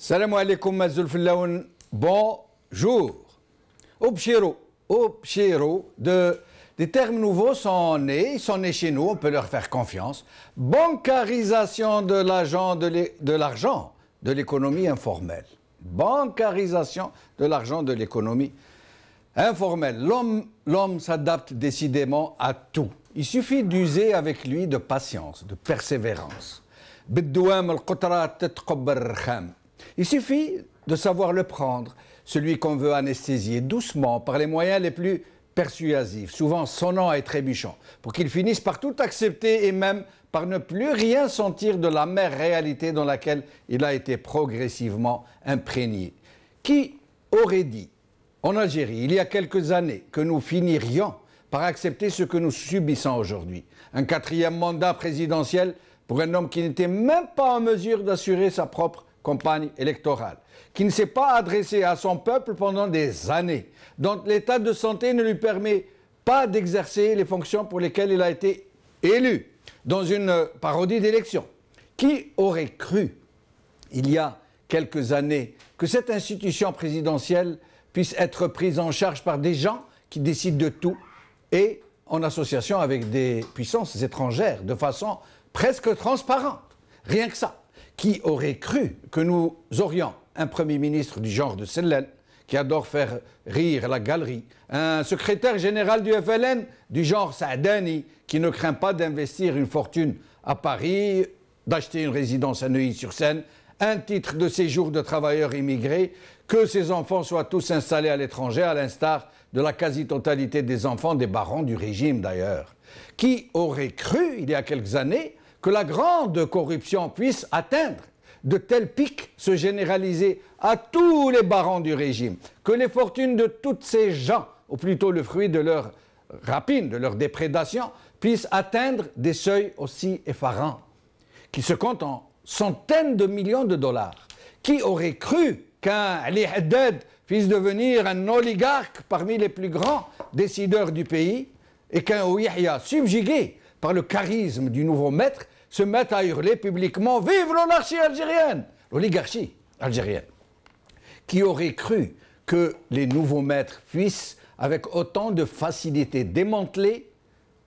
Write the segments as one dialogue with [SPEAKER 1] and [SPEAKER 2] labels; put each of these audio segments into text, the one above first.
[SPEAKER 1] Salam alaikum Mazoul Fillaoun, bonjour. Obchiro, des termes nouveaux sont nés chez nous, on peut leur faire confiance. Bancarisation de l'argent de l'économie informelle. Bancarisation de l'argent de l'économie informelle. L'homme s'adapte décidément à tout. Il suffit d'user avec lui de patience, de persévérance. Il suffit de savoir le prendre, celui qu'on veut anesthésier doucement, par les moyens les plus persuasifs, souvent sonnants et trébuchants, pour qu'il finisse par tout accepter et même par ne plus rien sentir de l'amère réalité dans laquelle il a été progressivement imprégné. Qui aurait dit, en Algérie, il y a quelques années, que nous finirions par accepter ce que nous subissons aujourd'hui? Un 4e mandat présidentiel pour un homme qui n'était même pas en mesure d'assurer sa propre campagne électorale, qui ne s'est pas adressé à son peuple pendant des années, dont l'état de santé ne lui permet pas d'exercer les fonctions pour lesquelles il a été élu, dans une parodie d'élection. Qui aurait cru, il y a quelques années, que cette institution présidentielle puisse être prise en charge par des gens qui décident de tout et en association avec des puissances étrangères, de façon presque transparente? Rien que ça. Qui aurait cru que nous aurions un Premier ministre du genre de Sellel, qui adore faire rire la galerie, un secrétaire général du FLN du genre Saadani, qui ne craint pas d'investir une fortune à Paris, d'acheter une résidence à Neuilly-sur-Seine, un titre de séjour de travailleurs immigrés, que ses enfants soient tous installés à l'étranger, à l'instar de la quasi-totalité des enfants des barons du régime d'ailleurs. Qui aurait cru, il y a quelques années, que la grande corruption puisse atteindre de tels pics, se généraliser à tous les barons du régime, que les fortunes de tous ces gens, ou plutôt le fruit de leur rapine, de leur déprédation, puissent atteindre des seuils aussi effarants, qui se comptent en centaines de millions de dollars. Qui aurait cru qu'un Ali Haddad puisse devenir un oligarque parmi les plus grands décideurs du pays, et qu'un Ouihia, subjugué par le charisme du nouveau maître, se mettent à hurler publiquement « Vive l'oligarchie algérienne !» L'oligarchie algérienne. Qui aurait cru que les nouveaux maîtres puissent, avec autant de facilité, démanteler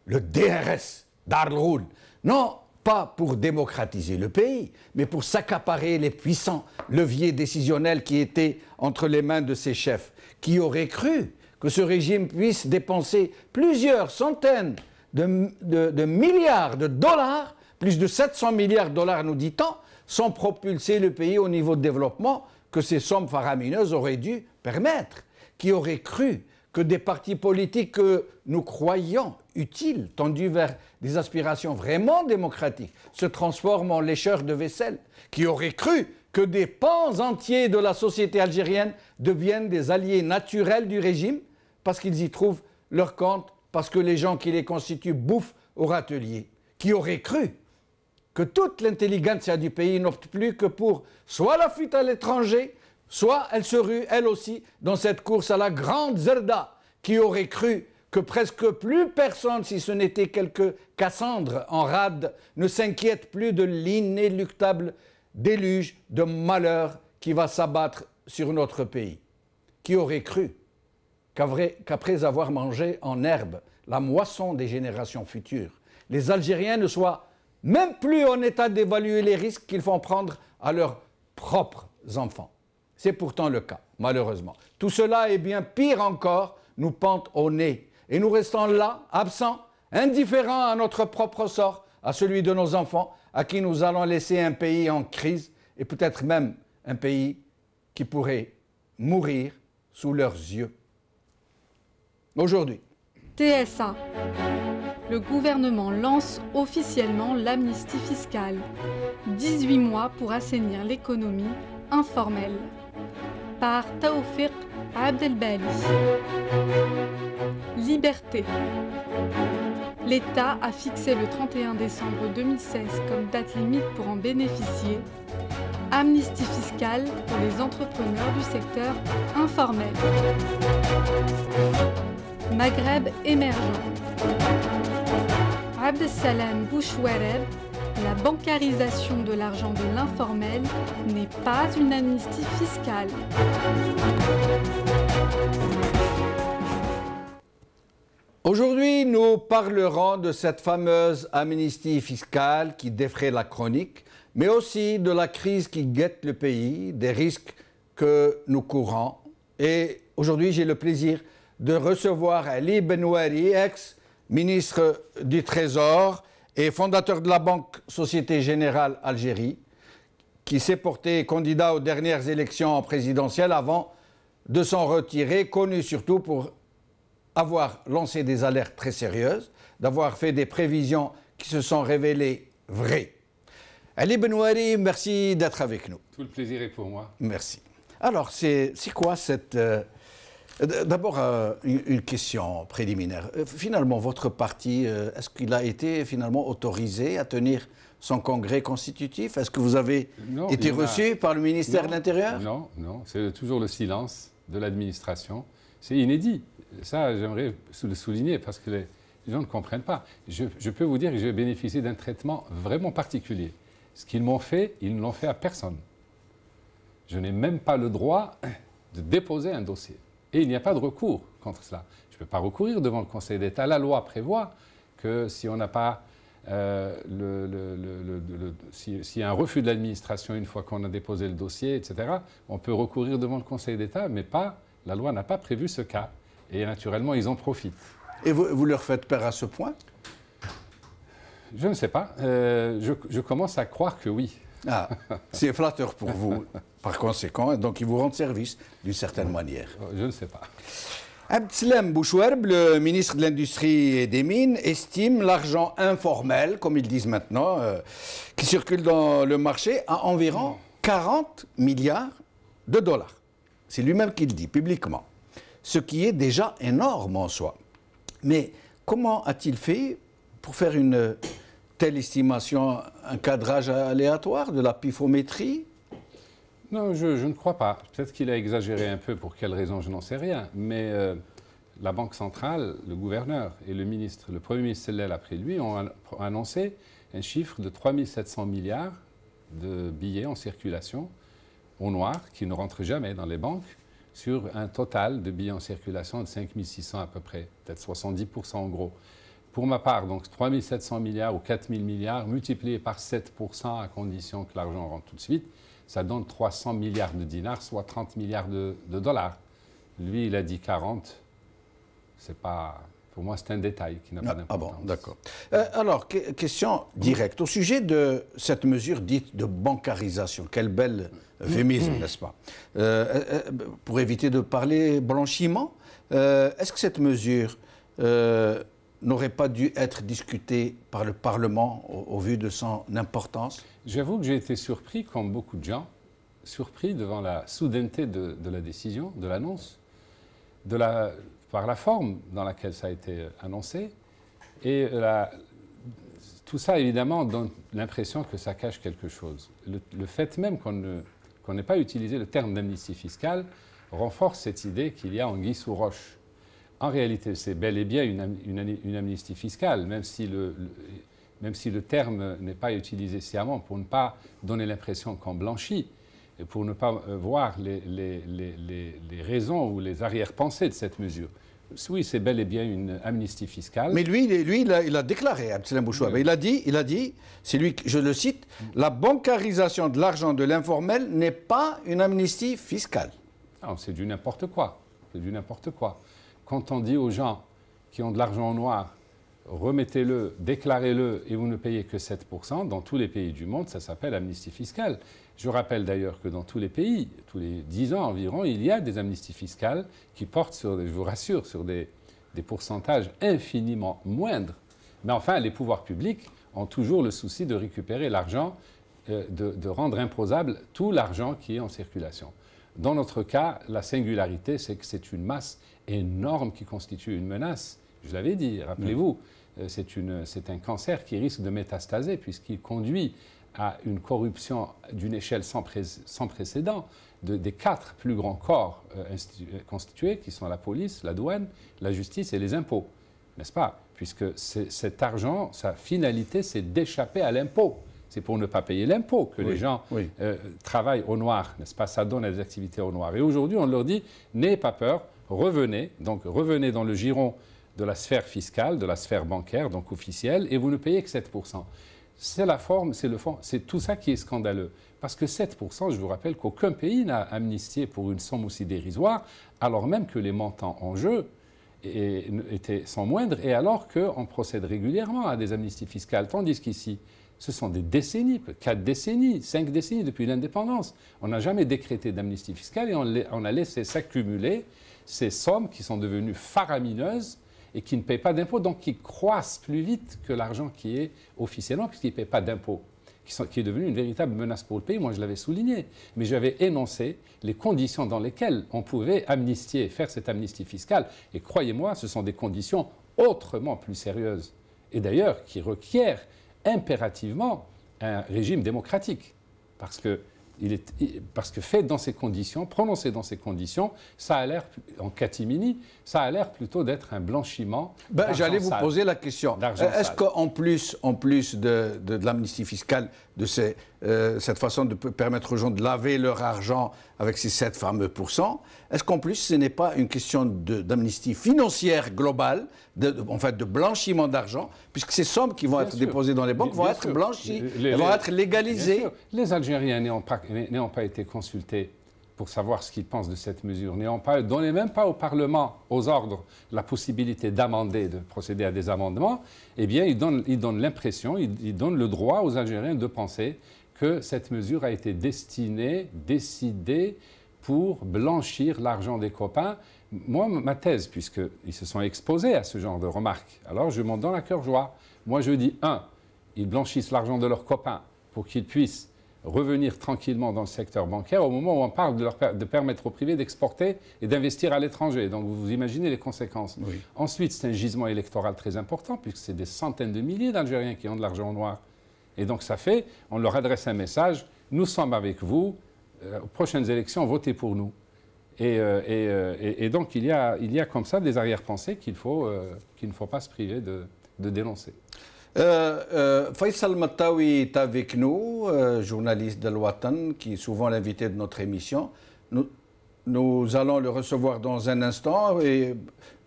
[SPEAKER 1] le DRS, Darul, non pas pour démocratiser le pays, mais pour s'accaparer les puissants leviers décisionnels qui étaient entre les mains de ses chefs? Qui aurait cru que ce régime puisse dépenser plusieurs centaines de milliards de dollars, plus de 700 milliards de dollars, nous dit-on, sans propulser le pays au niveau de développement que ces sommes faramineuses auraient dû permettre? Qui aurait cru que des partis politiques que nous croyions utiles, tendus vers des aspirations vraiment démocratiques, se transforment en lécheurs de vaisselle? Qui aurait cru que des pans entiers de la société algérienne deviennent des alliés naturels du régime parce qu'ils y trouvent leur compte, parce que les gens qui les constituent bouffent au râtelier? Qui aurait cru que toute l'intelligentsia du pays n'opte plus que pour soit la fuite à l'étranger, soit elle se rue, elle aussi, dans cette course à la grande zerda? Qui aurait cru que presque plus personne, si ce n'était quelques Cassandres en rade, ne s'inquiète plus de l'inéluctable déluge de malheur qui va s'abattre sur notre pays? Qui aurait cru qu'après avoir mangé en herbe la moisson des générations futures, les Algériens ne soient même plus en état d'évaluer les risques qu'ils font prendre à leurs propres enfants? C'est pourtant le cas, malheureusement. Tout cela est bien pire encore, nous pente au nez. Et nous restons là, absents, indifférents à notre propre sort, à celui de nos enfants, à qui nous allons laisser un pays en crise, et peut-être même un pays qui pourrait mourir sous leurs yeux. Aujourd'hui,
[SPEAKER 2] TSA. Le gouvernement lance officiellement l'amnistie fiscale. 18 mois pour assainir l'économie informelle. Par Taoufik Abdelbali. Liberté. L'État a fixé le 31 décembre 2016 comme date limite pour en bénéficier. Amnistie fiscale pour les entrepreneurs du secteur informel. Maghreb émergent. Abdessalam Bouchouareb, La bancarisation de l'argent de l'informel n'est pas une amnistie fiscale.
[SPEAKER 1] Aujourd'hui, nous parlerons de cette fameuse amnistie fiscale qui défraie la chronique, mais aussi de la crise qui guette le pays, des risques que nous courons. Et aujourd'hui, j'ai le plaisir de recevoir Ali Benouari, ex-ministre du Trésor et fondateur de la Banque Société Générale Algérie, qui s'est porté candidat aux dernières élections présidentielles avant de s'en retirer, connu surtout pour avoir lancé des alertes très sérieuses, d'avoir fait des prévisions qui se sont révélées vraies. Ali Benouari, merci d'être avec nous.
[SPEAKER 3] Tout le plaisir est pour moi.
[SPEAKER 1] Merci. Alors, c'est quoi cette... D'abord, une question préliminaire. Finalement, votre parti, est-ce qu'il a été finalement autorisé à tenir son congrès constitutif? Est-ce que vous avez été reçu par le ministère de l'Intérieur?
[SPEAKER 3] Non, c'est toujours le silence de l'administration. C'est inédit. Ça, j'aimerais le souligner parce que les gens ne comprennent pas. Je peux vous dire que j'ai bénéficié d'un traitement vraiment particulier. Ce qu'ils m'ont fait, ils ne l'ont fait à personne. Je n'ai même pas le droit de déposer un dossier. Et il n'y a pas de recours contre cela. Je ne peux pas recourir devant le Conseil d'État. La loi prévoit que si on n'a pas s'il y a un refus de l'administration une fois qu'on a déposé le dossier, etc., on peut recourir devant le Conseil d'État, mais pas, la loi n'a pas prévu ce cas. Et naturellement, ils en profitent.
[SPEAKER 1] Et vous leur faites peur à ce point?
[SPEAKER 3] Je ne sais pas. Je commence à croire que oui.
[SPEAKER 1] Ah, c'est flatteur pour vous, par conséquent, donc ils vous rendent service d'une certaine manière.
[SPEAKER 3] Je ne sais pas.
[SPEAKER 1] Abdeslam Bouchouerb, le ministre de l'Industrie et des Mines, estime l'argent informel, comme ils disent maintenant, qui circule dans le marché, à environ 40 milliards de dollars. C'est lui-même qui le dit publiquement, ce qui est déjà énorme en soi. Mais comment a-t-il fait pour faire une telle estimation, un cadrage aléatoire, de la pifométrie?
[SPEAKER 3] Non, je ne crois pas. Peut-être qu'il a exagéré un peu, pour quelle raison, je n'en sais rien. Mais la Banque centrale, le gouverneur et le ministre, le Premier ministre Sellel après lui, ont annoncé un chiffre de 3 700 milliards de billets en circulation au noir, qui ne rentrent jamais dans les banques, sur un total de billets en circulation de 5 600 à peu près, peut-être 70% en gros. Pour ma part, donc 3 700 milliards ou 4 000 milliards multipliés par 7% à condition que l'argent rentre tout de suite, ça donne 300 milliards de dinars, soit 30 milliards de dollars. Lui, il a dit 40. C'est pas, pour moi, c'est un détail qui n'a pas d'importance.
[SPEAKER 1] Ah bon, d'accord. Alors, question directe. Au sujet de cette mesure dite de bancarisation, quel bel euphémisme, n'est-ce pas? Pour éviter de parler blanchiment, est-ce que cette mesure n'aurait pas dû être discutée par le Parlement au vu de son importance?
[SPEAKER 3] J'avoue que j'ai été surpris, comme beaucoup de gens, surpris devant la soudaineté de la décision, de l'annonce, par la forme dans laquelle ça a été annoncé. Et tout ça, évidemment, donne l'impression que ça cache quelque chose. Le fait même qu'on n'ait pas utilisé le terme d'amnistie fiscale renforce cette idée qu'il y a anguille sous roche. En réalité, c'est bel et bien une amnistie fiscale, même si le terme n'est pas utilisé sciemment, pour ne pas donner l'impression qu'on blanchit, et pour ne pas voir les raisons ou les arrière-pensées de cette mesure. Oui, c'est bel et bien une amnistie fiscale.
[SPEAKER 1] Mais lui il a déclaré, Abdeslam Bouchouerb, il a dit, c'est lui, je le cite, « La bancarisation de l'argent de l'informel n'est pas une amnistie fiscale ».
[SPEAKER 3] Non, c'est du n'importe quoi. C'est du n'importe quoi. Quand on dit aux gens qui ont de l'argent en noir, remettez-le, déclarez-le et vous ne payez que 7%, dans tous les pays du monde, ça s'appelle amnistie fiscale. Je rappelle d'ailleurs que dans tous les pays, tous les 10 ans environ, il y a des amnisties fiscales qui portent, je vous rassure, sur des pourcentages infiniment moindres. Mais enfin, les pouvoirs publics ont toujours le souci de récupérer l'argent, de rendre imposable tout l'argent qui est en circulation. Dans notre cas, la singularité, c'est que c'est une masse énorme qui constitue une menace. Je l'avais dit, rappelez-vous, c'est un cancer qui risque de métastaser puisqu'il conduit à une corruption d'une échelle sans précédent des 4 plus grands corps constitués, qui sont la police, la douane, la justice et les impôts, n'est-ce pas? Puisque cet argent, sa finalité, c'est d'échapper à l'impôt. C'est pour ne pas payer l'impôt que les gens
[SPEAKER 1] oui.
[SPEAKER 3] travaillent au noir, n'est-ce pas? Ça donne des activités au noir. Et aujourd'hui, on leur dit, n'ayez pas peur, revenez. Donc, revenez dans le giron de la sphère fiscale, de la sphère bancaire, donc officielle, et vous ne payez que 7%. C'est la forme, c'est le fond, c'est tout ça qui est scandaleux. Parce que 7%, je vous rappelle qu'aucun pays n'a amnistié pour une somme aussi dérisoire, alors même que les montants en jeu sont moindres, et alors qu'on procède régulièrement à des amnisties fiscales, tandis qu'ici, ce sont des décennies, 4 décennies, 5 décennies depuis l'indépendance. On n'a jamais décrété d'amnistie fiscale et on a laissé s'accumuler ces sommes qui sont devenues faramineuses et qui ne payent pas d'impôts, donc qui croissent plus vite que l'argent qui est officiellement, puisqu'ils ne payent pas d'impôts, qui est devenu une véritable menace pour le pays. Moi, je l'avais souligné. Mais j'avais énoncé les conditions dans lesquelles on pouvait amnistier, faire cette amnistie fiscale. Et croyez-moi, ce sont des conditions autrement plus sérieuses. Et d'ailleurs, qui requièrent impérativement un régime démocratique. Parce que fait dans ces conditions, prononcé dans ces conditions, ça a l'air, en catimini, ça a l'air plutôt d'être un blanchiment.
[SPEAKER 1] J'allais vous poser la question. Est-ce qu'en plus de l'amnistie fiscale, de cette façon de permettre aux gens de laver leur argent avec ces 7 fameux pourcents, est-ce qu'en plus ce n'est pas une question d'amnistie financière globale, de blanchiment d'argent, puisque ces sommes qui vont être déposées dans les banques vont être blanchies, elles vont être légalisées.
[SPEAKER 3] Les Algériens n'ayant pas été consultés pour savoir ce qu'ils pensent de cette mesure, n'ayant pas donné même pas au Parlement, aux ordres, la possibilité d'amender, de procéder à des amendements, eh bien, ils donnent l'impression, ils donnent le droit aux Algériens de penser que cette mesure a été décidée pour blanchir l'argent des copains. Moi, ma thèse, puisqu'ils se sont exposés à ce genre de remarques, alors je m'en donne à cœur joie. Moi, je dis, ils blanchissent l'argent de leurs copains pour qu'ils puissent revenir tranquillement dans le secteur bancaire au moment où on parle de permettre aux privés d'exporter et d'investir à l'étranger. Donc vous imaginez les conséquences. Oui. Ensuite, c'est un gisement électoral très important puisque c'est des centaines de milliers d'Algériens qui ont de l'argent noir. Et donc on leur adresse un message, nous sommes avec vous, aux prochaines élections, votez pour nous. Et donc il y a comme ça des arrière-pensées qu'il ne faut pas se priver de dénoncer.
[SPEAKER 1] Faisal Mattaoui est avec nous, journaliste de l'Ouatan, qui est souvent l'invité de notre émission. Nous allons le recevoir dans un instant et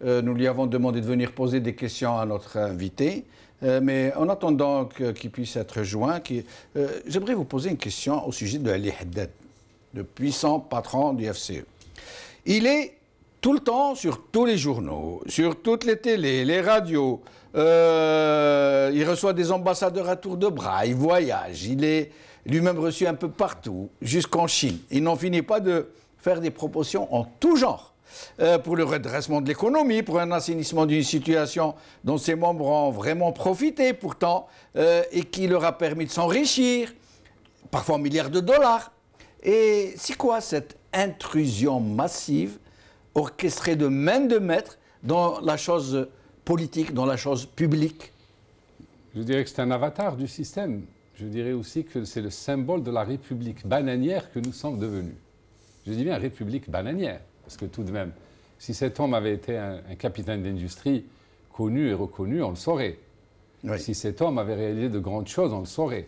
[SPEAKER 1] nous lui avons demandé de venir poser des questions à notre invité. Mais en attendant qu'il puisse être joint, j'aimerais vous poser une question au sujet de Ali Haddad, le puissant patron du FCE. Il est tout le temps sur tous les journaux, sur toutes les télés, les radios. Il reçoit des ambassadeurs à tour de bras, il voyage, il est lui-même reçu un peu partout, jusqu'en Chine. Il n'en finit pas de faire des propositions en tout genre pour le redressement de l'économie, pour un assainissement d'une situation dont ses membres ont vraiment profité pourtant et qui leur a permis de s'enrichir, parfois en milliards de dollars. Et c'est quoi cette intrusion massive orchestrée de main de maître dans la chose politique, dans la chose publique?
[SPEAKER 3] Je dirais que c'est un avatar du système. Je dirais aussi que c'est le symbole de la république bananière que nous sommes devenus. Je dis bien république bananière, parce que tout de même, si cet homme avait été un capitaine d'industrie connu et reconnu, on le saurait. Oui. Si cet homme avait réalisé de grandes choses, on le saurait.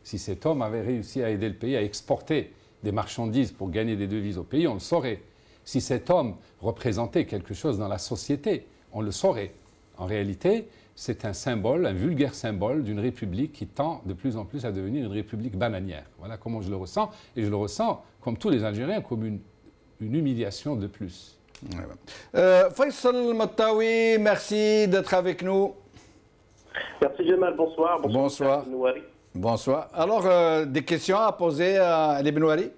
[SPEAKER 3] Si cet homme avait réussi à aider le pays à exporter des marchandises pour gagner des devises au pays, on le saurait. Si cet homme représentait quelque chose dans la société, on le saurait. En réalité, c'est un symbole, un vulgaire symbole d'une république qui tend de plus en plus à devenir une république bananière. Voilà comment je le ressens. Et je le ressens, comme tous les Algériens, comme une humiliation de plus.
[SPEAKER 1] Faisal Mattaoui, merci d'être avec nous.
[SPEAKER 4] Merci Jamal, bonsoir.
[SPEAKER 1] Bonsoir. Bonsoir. Alors, des questions à poser à Ali Benouari?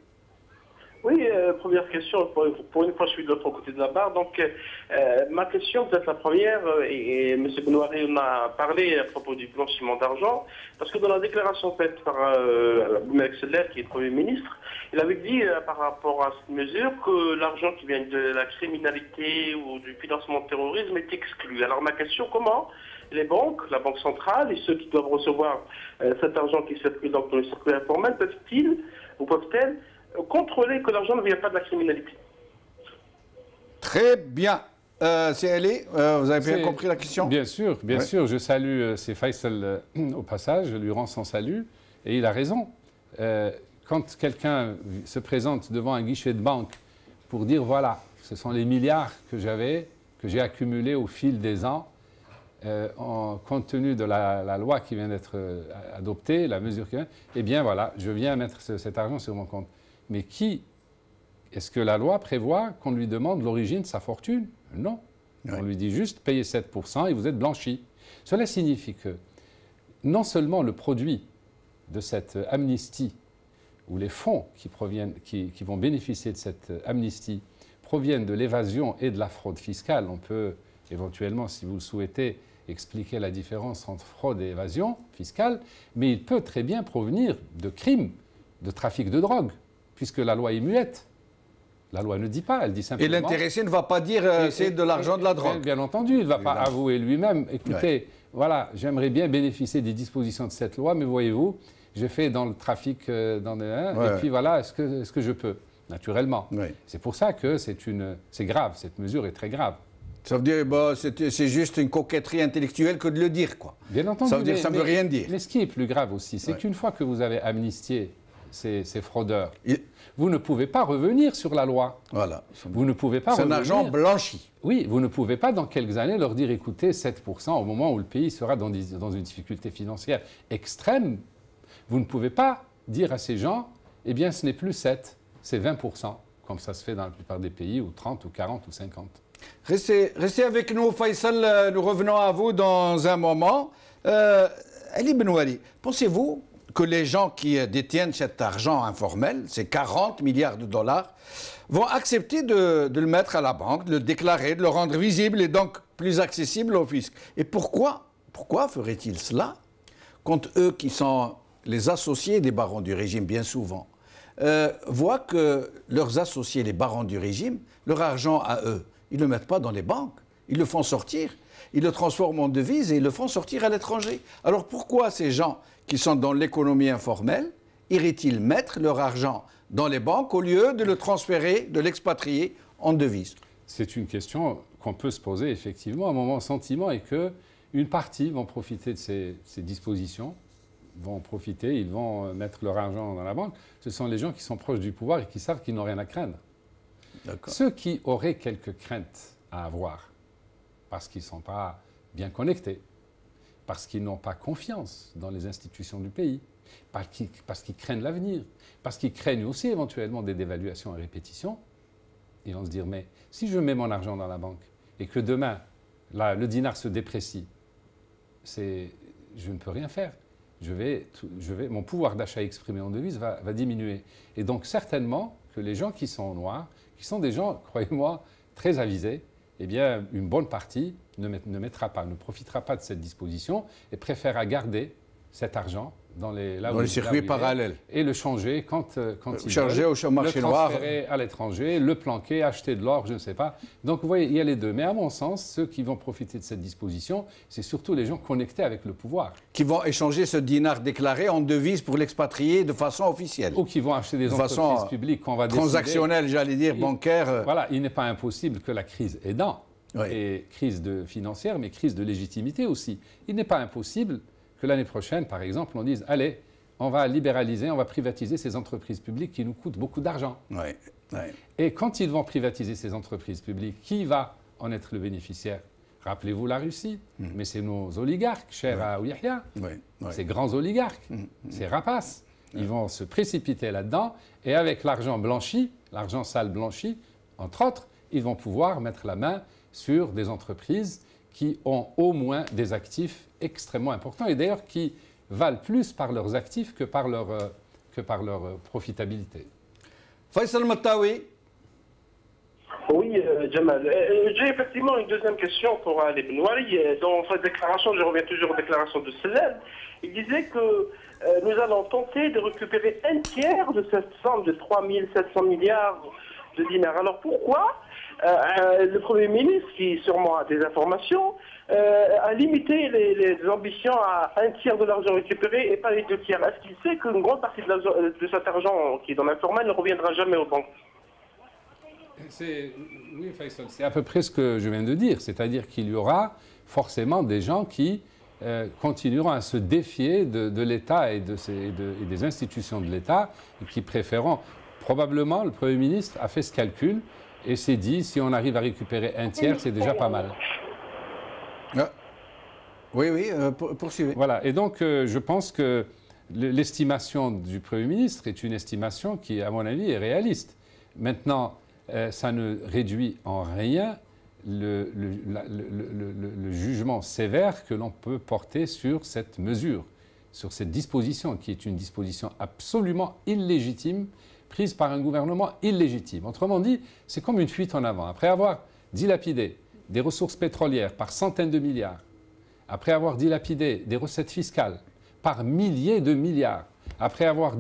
[SPEAKER 4] Oui, première question, pour une fois je suis de l'autre côté de la barre, donc ma question peut-être la première, et M. Benouari en a parlé à propos du blanchiment d'argent, parce que dans la déclaration faite par Boumel Seller, qui est Premier ministre, il avait dit par rapport à cette mesure que l'argent qui vient de la criminalité ou du financement du terrorisme est exclu. Alors ma question, comment les banques, la Banque centrale et ceux qui doivent recevoir cet argent qui circule dans le circuit informel, peuvent-ils ou peuvent-elles contrôler que l'argent ne vient pas de la criminalité?
[SPEAKER 1] Très bien. C'est Ali, vous avez bien compris la question?
[SPEAKER 3] Bien sûr, bien sûr. Je salue c'est Faisal au passage, je lui rends son salut. Et il a raison. Quand quelqu'un se présente devant un guichet de banque pour dire, voilà, ce sont les milliards que j'ai accumulés au fil des ans, compte tenu de la loi qui vient d'être adoptée, la mesure qui vient, eh bien voilà, je viens mettre cet argent sur mon compte. Mais est-ce que la loi prévoit qu'on lui demande l'origine de sa fortune? Non. Oui. On lui dit juste, payez 7% et vous êtes blanchi. Cela signifie que non seulement le produit de cette amnistie, ou les fonds qui vont bénéficier de cette amnistie, proviennent de l'évasion et de la fraude fiscale. On peut éventuellement, si vous le souhaitez, expliquer la différence entre fraude et évasion fiscale, mais il peut très bien provenir de crimes, de trafic de drogue, puisque la loi est muette. La loi ne dit pas, elle dit simplement...
[SPEAKER 1] Et l'intéressé ne va pas dire c'est de l'argent de la drogue.
[SPEAKER 3] Bien entendu, il ne va pas avouer lui-même, écoutez, voilà, j'aimerais bien bénéficier des dispositions de cette loi, mais voyez-vous, j'ai fait dans le trafic, et puis voilà, est-ce que je peux? Naturellement. Oui. C'est pour ça que c'est grave, cette mesure est très grave.
[SPEAKER 1] Ça veut dire c'est juste une coquetterie intellectuelle que de le dire, quoi.
[SPEAKER 3] Bien entendu.
[SPEAKER 1] Ça veut dire ça ne veut rien dire.
[SPEAKER 3] Mais ce qui est plus grave aussi, c'est qu'une fois que vous avez amnistié ces fraudeurs, vous ne pouvez pas revenir sur la loi.
[SPEAKER 1] Voilà.
[SPEAKER 3] Vous ne pouvez pas revenir.
[SPEAKER 1] C'est un argent blanchi.
[SPEAKER 3] Oui, vous ne pouvez pas dans quelques années leur dire, écoutez, 7% au moment où le pays sera dans une difficulté financière extrême. Vous ne pouvez pas dire à ces gens, eh bien ce n'est plus 7, c'est 20%, comme ça se fait dans la plupart des pays, ou 30, ou 40, ou 50.
[SPEAKER 1] Restez avec nous, Faisal, nous revenons à vous dans un moment. Ali Benouali, pensez-vous que les gens qui détiennent cet argent informel, ces 40 milliards de dollars, vont accepter de le mettre à la banque, de le déclarer, de le rendre visible et donc plus accessible au fisc? Et pourquoi feraient-ils cela quand eux qui sont les associés des barons du régime, bien souvent, voient que leurs associés, les barons du régime, leur argent à eux, ils ne le mettent pas dans les banques, ils le font sortir, ils le transforment en devise et ils le font sortir à l'étranger. Alors pourquoi ces gens qui sont dans l'économie informelle iraient-ils mettre leur argent dans les banques au lieu de le transférer, de l'expatrier en devise?
[SPEAKER 3] C'est une question qu'on peut se poser effectivement. Mon sentiment est qu'une partie vont profiter de ces dispositions, ils vont mettre leur argent dans la banque. Ce sont les gens qui sont proches du pouvoir et qui savent qu'ils n'ont rien à craindre. Ceux qui auraient quelques craintes à avoir, parce qu'ils ne sont pas bien connectés, parce qu'ils n'ont pas confiance dans les institutions du pays, parce qu'ils craignent l'avenir, parce qu'ils craignent aussi éventuellement des dévaluations à répétition, ils vont se dire, mais si je mets mon argent dans la banque et que demain, le dinar se déprécie, je ne peux rien faire. Mon pouvoir d'achat exprimé en devise va diminuer. Et donc certainement que les gens qui sont au noir, qui sont des gens, croyez-moi, très avisés, eh bien, une bonne partie ne profitera pas de cette disposition et préférera garder cet argent dans les
[SPEAKER 1] circuits parallèles
[SPEAKER 3] et le changer quand il
[SPEAKER 1] changer au marché noir,
[SPEAKER 3] le transférer à l'étranger, le planquer, acheter de l'or, je ne sais pas. Donc vous voyez, il y a les deux. Mais à mon sens, ceux qui vont profiter de cette disposition, c'est surtout les gens connectés avec le pouvoir.
[SPEAKER 1] Qui vont échanger ce dinar déclaré en devise pour l'expatrier de façon officielle.
[SPEAKER 3] Ou qui vont acheter des entreprises publiques qu'on va
[SPEAKER 1] transactionnelles, j'allais dire, bancaires.
[SPEAKER 3] Voilà, il n'est pas impossible que la crise aidant, et crise financière, mais crise de légitimité aussi. Il n'est pas impossible que l'année prochaine, par exemple, on dise « Allez, on va libéraliser, on va privatiser ces entreprises publiques qui nous coûtent beaucoup d'argent. » Et quand ils vont privatiser ces entreprises publiques, qui va en être le bénéficiaire? Rappelez-vous la Russie, mais c'est nos oligarques, chers à Yahya, ces grands oligarques, ces rapaces. Ils vont se précipiter là-dedans et avec l'argent blanchi, l'argent sale blanchi, entre autres, ils vont pouvoir mettre la main sur des entreprises qui ont au moins des actifs extrêmement importants et d'ailleurs qui valent plus par leurs actifs que par leur profitabilité.
[SPEAKER 1] Faisal Mattawi.
[SPEAKER 4] Oui, Jamal. J'ai effectivement une deuxième question pour Ali Benouali. Dans sa déclaration, je reviens toujours aux déclarations de Selem, il disait que nous allons tenter de récupérer un tiers de cette somme de 3 700 milliards de dinars. Alors pourquoi le Premier ministre, qui sûrement a des informations, a limité les ambitions à un tiers de l'argent récupéré et pas les 2 tiers? Est-ce qu'il sait qu'une grande partie de cet argent qui est dans l'informel ne reviendra jamais aux banques?
[SPEAKER 3] Oui, Faisal, c'est à peu près ce que je viens de dire. C'est-à-dire qu'il y aura forcément des gens qui continueront à se défier de l'État et des institutions de l'État, et qui préféreront. Probablement, le Premier ministre a fait ce calcul et s'est dit, si on arrive à récupérer un tiers, c'est déjà pas mal.
[SPEAKER 1] Oui, poursuivez.
[SPEAKER 3] Voilà, et donc je pense que l'estimation du Premier ministre est une estimation qui, à mon avis, est réaliste. Maintenant, ça ne réduit en rien le jugement sévère que l'on peut porter sur cette mesure, sur cette disposition, qui est une disposition absolument illégitime, prise par un gouvernement illégitime. Autrement dit, c'est comme une fuite en avant. Après avoir dilapidé des ressources pétrolières par centaines de milliards, après avoir dilapidé des recettes fiscales par milliers de milliards, après avoir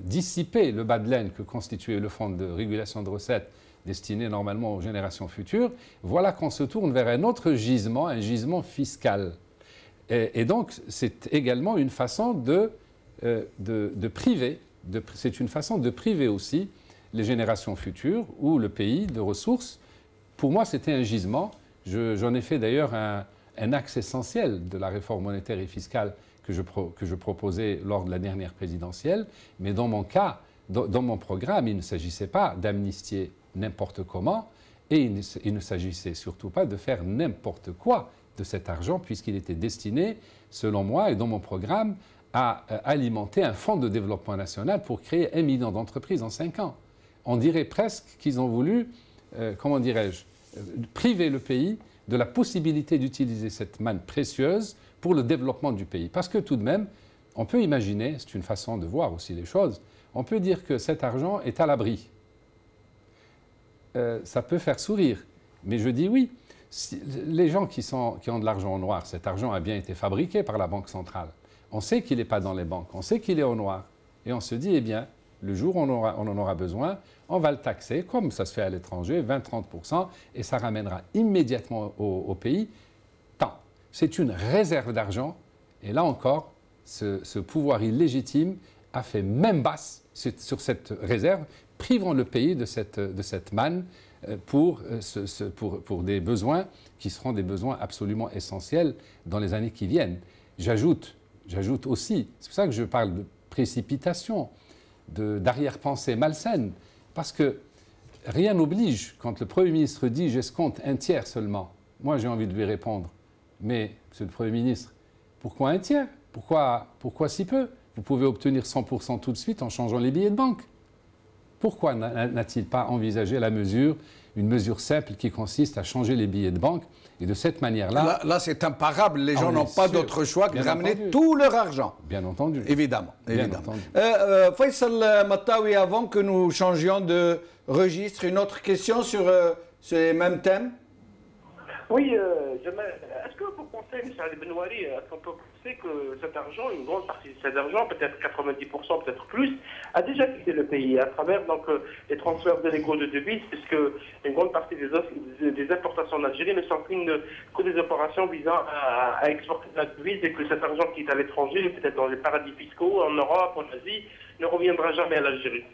[SPEAKER 3] dissipé le bas de laine que constituait le fonds de régulation de recettes destiné normalement aux générations futures, voilà qu'on se tourne vers un autre gisement, un gisement fiscal. Et donc, c'est également une façon de priver, c'est une façon de priver aussi les générations futures ou le pays de ressources. Pour moi, c'était un gisement. J'en ai fait d'ailleurs un axe essentiel de la réforme monétaire et fiscale que je proposais lors de la dernière présidentielle. Mais dans mon cas, dans mon programme, il ne s'agissait pas d'amnistier n'importe comment et il ne s'agissait surtout pas de faire n'importe quoi de cet argent puisqu'il était destiné, selon moi et dans mon programme, à alimenter un fonds de développement national pour créer 1 million d'entreprises en 5 ans. On dirait presque qu'ils ont voulu, comment dirais-je, priver le pays de la possibilité d'utiliser cette manne précieuse pour le développement du pays. Parce que tout de même, on peut imaginer, c'est une façon de voir aussi les choses, on peut dire que cet argent est à l'abri. Ça peut faire sourire, mais je dis oui. Les gens qui ont de l'argent au noir, cet argent a bien été fabriqué par la Banque centrale. On sait qu'il n'est pas dans les banques, on sait qu'il est au noir. Et on se dit, eh bien, le jour où on en aura besoin, on va le taxer, comme ça se fait à l'étranger, 20-30%, et ça ramènera immédiatement au pays tant. C'est une réserve d'argent, et là encore, ce pouvoir illégitime a fait même basse sur cette réserve, privant le pays de cette manne pour des besoins qui seront des besoins absolument essentiels dans les années qui viennent. J'ajoute aussi, c'est pour ça que je parle de précipitation, d'arrière-pensée malsaine, parce que rien n'oblige, quand le Premier ministre dit « j'escompte un tiers seulement », moi j'ai envie de lui répondre « mais, Monsieur le Premier ministre, pourquoi un tiers? Pourquoi si peu? Vous pouvez obtenir 100% tout de suite en changeant les billets de banque. Pourquoi n'a-t-il pas envisagé une mesure simple qui consiste à changer les billets de banque? Et de cette manière-là...
[SPEAKER 1] Là c'est imparable. Les gens n'ont pas d'autre choix que de ramener tout leur argent.
[SPEAKER 3] Bien entendu.
[SPEAKER 1] Évidemment.
[SPEAKER 3] Bien entendu.
[SPEAKER 1] Faisal Matawi, avant que nous changions de registre, une autre question sur ces mêmes thèmes?
[SPEAKER 4] Oui, est-ce que vous pensez, M. Ali Benouari, est-ce qu'on peut penser que cet argent, une grande partie de cet argent, peut-être 90%, peut-être plus, a déjà quitté le pays à travers donc, les transferts illégaux de devises, puisque une grande partie des importations en Algérie ne sont que des opérations visant à exporter de la devise et que cet argent qui est à l'étranger, peut-être dans les paradis fiscaux, en Europe, en Asie, ne reviendra jamais à l'Algérie?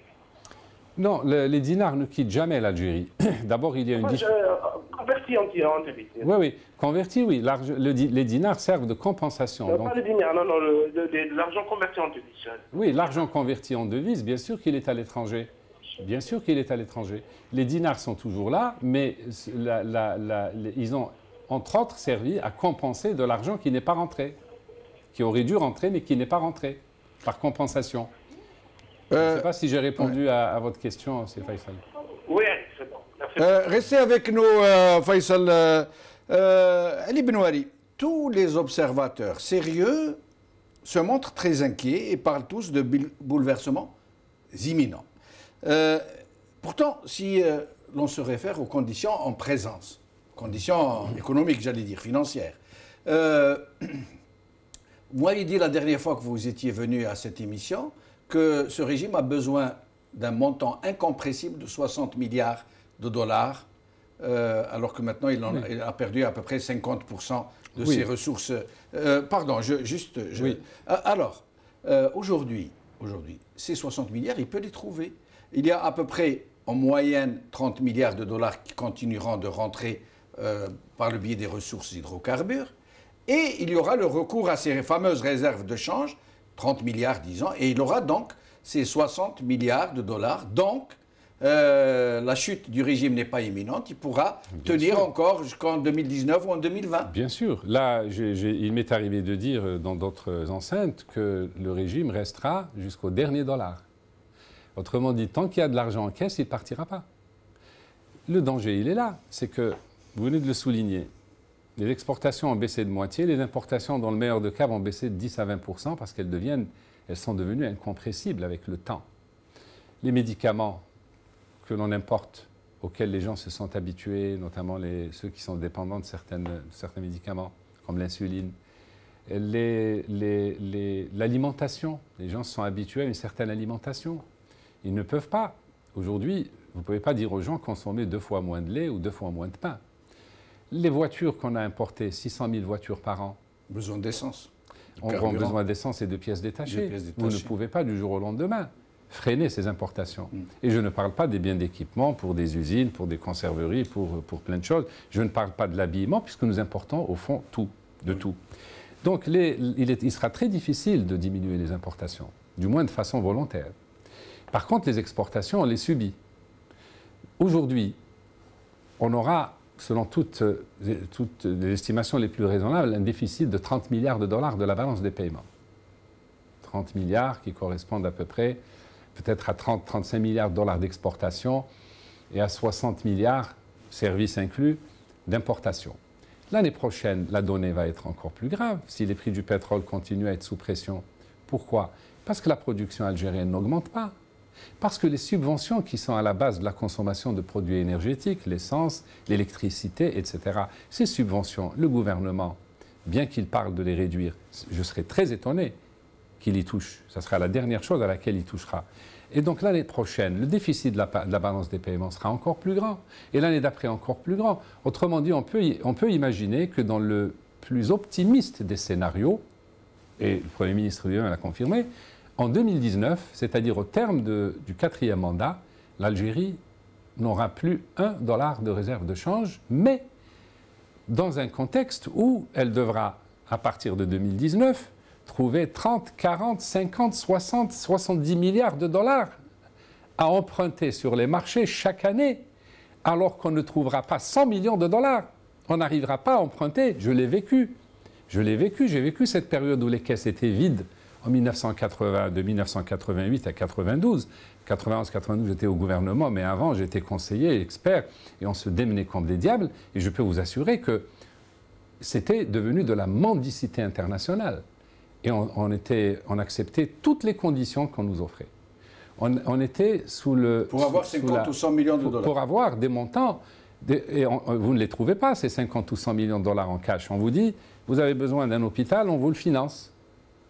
[SPEAKER 3] Non, les dinars ne quittent jamais l'Algérie. D'abord, il y a une différence.
[SPEAKER 4] Convertis en devise.
[SPEAKER 3] Oui, convertis, oui. Les dinars servent de compensation.
[SPEAKER 4] Non, pas les dinars, non, l'argent converti en devise.
[SPEAKER 3] Oui, l'argent converti en devise, bien sûr qu'il est à l'étranger. Bien sûr qu'il est à l'étranger. Les dinars sont toujours là, mais ils ont, entre autres, servi à compenser de l'argent qui n'est pas rentré, qui aurait dû rentrer, mais qui n'est pas rentré, par compensation. Je ne sais pas si j'ai répondu à votre question, c'est Faisal.
[SPEAKER 4] Oui, c'est bon.
[SPEAKER 1] Restez avec nous, Faisal. Ali Benouari, tous les observateurs sérieux se montrent très inquiets et parlent tous de bouleversements imminents. Pourtant, si l'on se réfère aux conditions en présence, conditions économiques, j'allais dire, financières, vous m'avez dit la dernière fois que vous étiez venu à cette émission que ce régime a besoin d'un montant incompressible de 60 milliards de dollars, alors que maintenant il a perdu à peu près 50% de ses ressources. Pardon, Oui. Alors, aujourd'hui, ces 60 milliards, il peut les trouver. Il y a à peu près, en moyenne, 30 milliards de dollars qui continueront de rentrer par le biais des ressources hydrocarbures, et il y aura le recours à ces fameuses réserves de change, 30 milliards disons, et il aura donc ces 60 milliards de dollars. Donc, la chute du régime n'est pas imminente, il pourra tenir encore jusqu'en 2019 ou en 2020.
[SPEAKER 3] Bien sûr. Là, il m'est arrivé de dire dans d'autres enceintes que le régime restera jusqu'au dernier dollar. Autrement dit, tant qu'il y a de l'argent en caisse, il ne partira pas. Le danger, il est là. C'est que, vous venez de le souligner, les exportations ont baissé de moitié, les importations, dans le meilleur des cas, vont baisser de 10 à 20% parce qu'elles sont devenues incompressibles avec le temps. Les médicaments que l'on importe, auxquels les gens se sont habitués, notamment ceux qui sont dépendants de certains médicaments, comme l'insuline. L'alimentation, les gens se sont habitués à une certaine alimentation. Ils ne peuvent pas. Aujourd'hui, vous ne pouvez pas dire aux gens consommer 2 fois moins de lait ou 2 fois moins de pain. Les voitures qu'on a importées, 600 000 voitures par an.
[SPEAKER 1] Besoin d'essence.
[SPEAKER 3] On a besoin d'essence et de pièces détachées. Vous ne pouvez pas du jour au lendemain freiner ces importations. Et je ne parle pas des biens d'équipement pour des usines, pour des conserveries, pour plein de choses. Je ne parle pas de l'habillement, puisque nous importons au fond tout, de tout. Donc il sera très difficile de diminuer les importations, du moins de façon volontaire. Par contre, les exportations, on les subit. Aujourd'hui, on aura, selon toutes les estimations les plus raisonnables, un déficit de 30 milliards de dollars de la balance des paiements. 30 milliards qui correspondent à peu près peut-être à 30-35 milliards de dollars d'exportation et à 60 milliards, services inclus, d'importation. L'année prochaine, la donnée va être encore plus grave si les prix du pétrole continuent à être sous pression. Pourquoi? Parce que la production algérienne n'augmente pas. Parce que les subventions qui sont à la base de la consommation de produits énergétiques, l'essence, l'électricité, etc., ces subventions, le gouvernement, bien qu'il parle de les réduire, je serais très étonné qu'il y touche. Ça sera la dernière chose à laquelle il touchera. Et donc l'année prochaine, le déficit de la balance des paiements sera encore plus grand. Et l'année d'après, encore plus grand. Autrement dit, on peut imaginer que dans le plus optimiste des scénarios, et le Premier ministre lui-même l'a confirmé, en 2019, c'est-à-dire au terme du 4e mandat, l'Algérie n'aura plus $1 de réserve de change, mais dans un contexte où elle devra, à partir de 2019, trouver 30, 40, 50, 60, 70 milliards de dollars à emprunter sur les marchés chaque année, alors qu'on ne trouvera pas 100 millions de dollars. On n'arrivera pas à emprunter. Je l'ai vécu. J'ai vécu cette période où les caisses étaient vides en 1980, de 1988 à 92. 91-92, j'étais au gouvernement, mais avant, j'étais conseiller, expert, et on se démenait comme des diables. Et je peux vous assurer que c'était devenu de la mendicité internationale. Et on acceptait toutes les conditions qu'on nous offrait. On était sous le...
[SPEAKER 1] Pour avoir 50 ou 100 millions de dollars.
[SPEAKER 3] Pour avoir des montants, et vous ne les trouvez pas, ces 50 ou 100 millions de dollars en cash. On vous dit, vous avez besoin d'un hôpital, on vous le finance.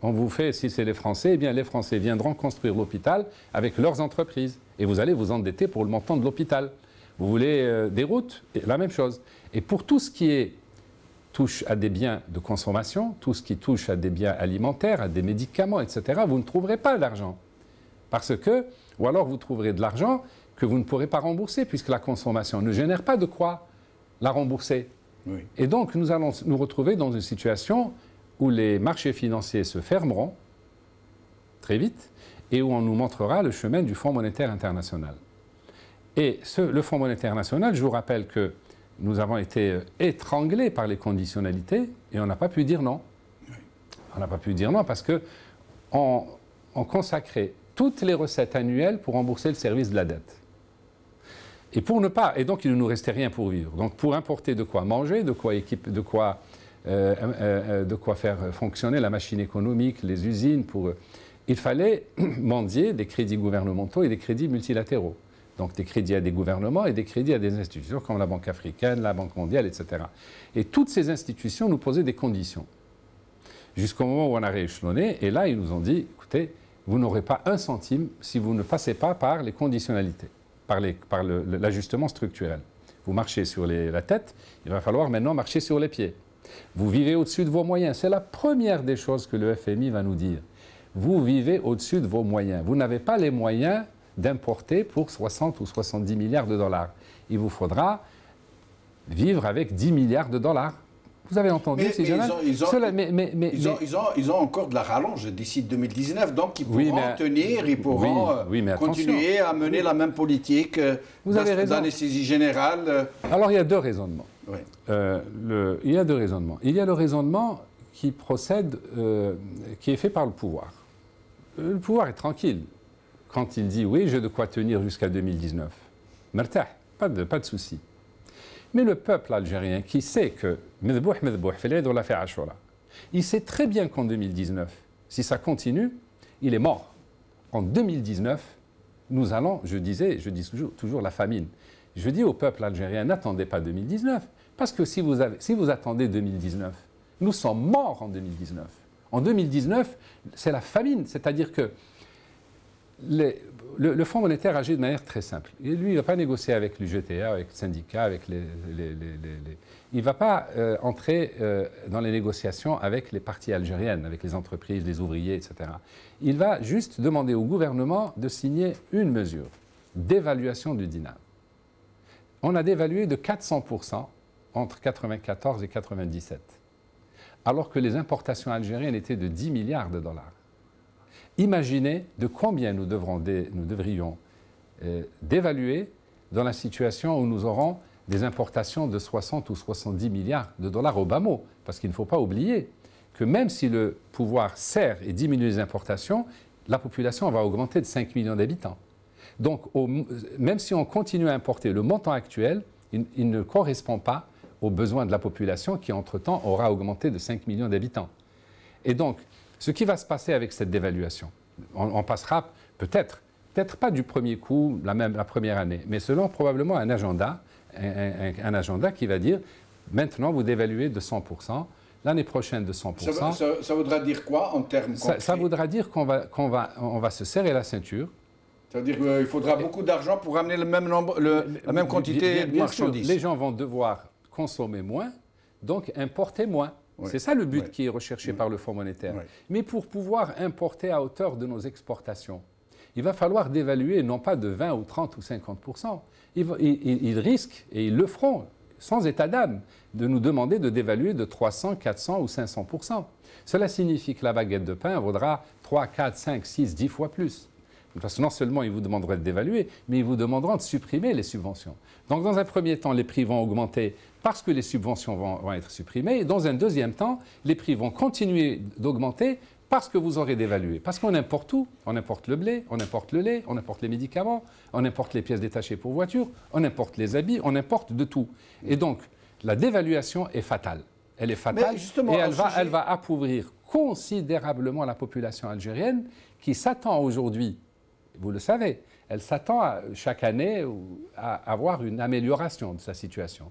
[SPEAKER 3] On vous fait, si c'est les Français, eh bien les Français viendront construire l'hôpital avec leurs entreprises. Et vous allez vous endetter pour le montant de l'hôpital. Vous voulez des routes, la même chose. Et pour tout ce qui touche à des biens de consommation, tout ce qui touche à des biens alimentaires, à des médicaments, etc., vous ne trouverez pas d'argent. Parce que, ou alors vous trouverez de l'argent que vous ne pourrez pas rembourser, puisque la consommation ne génère pas de quoi la rembourser.
[SPEAKER 1] Oui.
[SPEAKER 3] Et donc, nous allons nous retrouver dans une situation où les marchés financiers se fermeront très vite et où on nous montrera le chemin du Fonds monétaire international. Et le Fonds monétaire international, je vous rappelle que nous avons été étranglés par les conditionnalités et on n'a pas pu dire non. On n'a pas pu dire non parce qu'on consacrait toutes les recettes annuelles pour rembourser le service de la dette. Et donc il ne nous restait rien pour vivre. Donc pour importer de quoi manger, de quoi faire fonctionner la machine économique, les usines, il fallait mendier des crédits gouvernementaux et des crédits multilatéraux. Donc des crédits à des gouvernements et des crédits à des institutions comme la Banque africaine, la Banque mondiale, etc. Et toutes ces institutions nous posaient des conditions. Jusqu'au moment où on a rééchelonné, et là ils nous ont dit, écoutez, vous n'aurez pas un centime si vous ne passez pas par les conditionnalités, par l'ajustement structurel. Vous marchez sur la tête, il va falloir maintenant marcher sur les pieds. Vous vivez au-dessus de vos moyens. C'est la première des choses que le FMI va nous dire. Vous vivez au-dessus de vos moyens. Vous n'avez pas les moyens d'importer pour 60 ou 70 milliards de dollars. Il vous faudra vivre avec 10 milliards de dollars. Vous avez entendu ces gens-là?
[SPEAKER 1] Ils ont encore de la rallonge d'ici 2019, donc ils pourront tenir, ils pourront continuer à mener la même politique d'anesthésie générale.
[SPEAKER 3] Alors il y a deux raisonnements.
[SPEAKER 1] Oui.
[SPEAKER 3] Il y a deux raisonnements. Il y a le raisonnement qui procède, qui est fait par le pouvoir. Le pouvoir est tranquille quand il dit oui, j'ai de quoi tenir jusqu'à 2019. Mertah, pas de souci. Mais le peuple algérien qui sait que il sait très bien qu'en 2019, si ça continue, il est mort. En 2019, nous allons, je dis toujours la famine. Je dis au peuple algérien, n'attendez pas 2019, parce que si vous attendez 2019, nous sommes morts en 2019. En 2019, c'est la famine, c'est-à-dire que le Fonds monétaire agit de manière très simple. Et lui, il ne va pas négocier avec l'UGTA, avec le syndicat, avec il ne va pas entrer dans les négociations avec les parties algériennes, avec les entreprises, les ouvriers, etc. Il va juste demander au gouvernement de signer une mesure d'évaluation du dinar. On a dévalué de 400% entre 1994 et 1997, alors que les importations algériennes étaient de 10 milliards de dollars. Imaginez de combien nous devrions dévaluer dans la situation où nous aurons des importations de 60 ou 70 milliards de dollars au bas mot. Parce qu'il ne faut pas oublier que même si le pouvoir serre et diminue les importations, la population va augmenter de 5 millions d'habitants. Donc, même si on continue à importer, le montant actuel, il ne correspond pas aux besoins de la population qui, entre-temps, aura augmenté de 5 millions d'habitants. Et donc, ce qui va se passer avec cette dévaluation, on passera peut-être pas du premier coup, la première année, mais selon probablement un agenda qui va dire maintenant vous dévaluez de 100%, l'année prochaine de 100%.
[SPEAKER 1] Ça voudra dire quoi en termes concrets?
[SPEAKER 3] Ça voudra dire qu'on va se serrer la ceinture.
[SPEAKER 1] Ça veut dire qu'il faudra beaucoup d'argent pour amener la même quantité de marchandises.
[SPEAKER 3] Les gens vont devoir consommer moins, donc importer moins. Oui. C'est ça le but qui est recherché par le Fonds monétaire. Oui. Mais pour pouvoir importer à hauteur de nos exportations, il va falloir dévaluer non pas de 20 ou 30 ou 50%. Ils risquent, et ils le feront, sans état d'âme, de nous demander de dévaluer de 300, 400 ou 500%. Cela signifie que la baguette de pain vaudra 3, 4, 5, 6, 10 fois plus. Parce que non seulement ils vous demanderaient de dévaluer, mais ils vous demanderont de supprimer les subventions. Donc dans un premier temps, les prix vont augmenter parce que les subventions vont être supprimées. Et dans un deuxième temps, les prix vont continuer d'augmenter parce que vous aurez dévalué. Parce qu'on importe tout. On importe le blé, on importe le lait, on importe les médicaments, on importe les pièces détachées pour voitures, on importe les habits, on importe de tout. Et donc, la dévaluation est fatale. Elle est fatale et elle va appauvrir considérablement la population algérienne qui s'attend aujourd'hui, vous le savez, elle s'attend chaque année à avoir une amélioration de sa situation.